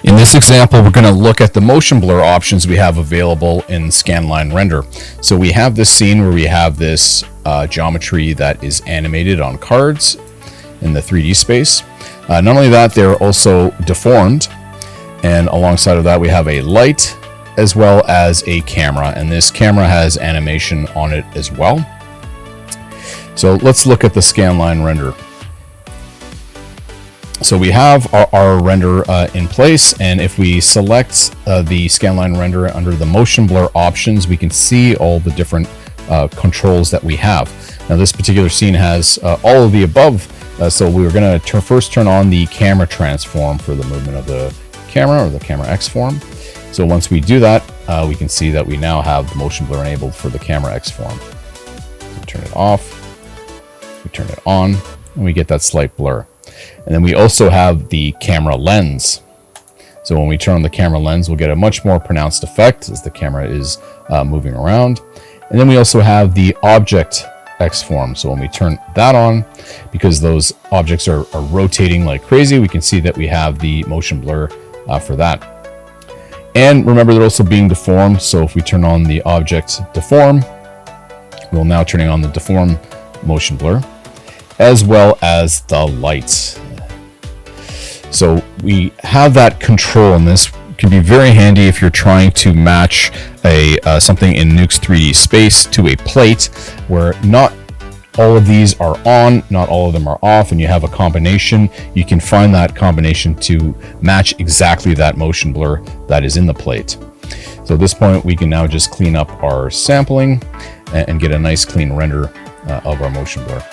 In this example, we're going to look at the motion blur options we have available in ScanlineRender. So we have this scene where we have this geometry that is animated on cards in the 3D space. Not only that, they're also deformed, and alongside of that we have a light as well as a camera, and this camera has animation on it as well. So let's look at the ScanlineRender. So we have our render in place, and if we select the ScanlineRender under the motion blur options, we can see all the different controls that we have. Now this particular scene has all of the above, so we're going to first turn on the camera transform for the movement of the camera, or the camera X form. So once we do that, we can see that we now have the motion blur enabled for the camera X form. So turn it off, we turn it on, and we get that slight blur. And then we also have the camera lens. So when we turn on the camera lens, we'll get a much more pronounced effect as the camera is moving around. And then we also have the object X form. So when we turn that on, because those objects are rotating like crazy, we can see that we have the motion blur for that. And remember, they're also being deformed. So if we turn on the object deform, we'll now turning on the deform motion blur, as well as the lights. So we have that control, and this can be very handy if you're trying to match something in Nuke's 3D space to a plate where not all of these are on, not all of them are off, and you have a combination. You can find that combination to match exactly that motion blur that is in the plate. So at this point, we can now just clean up our sampling and get a nice clean render of our motion blur.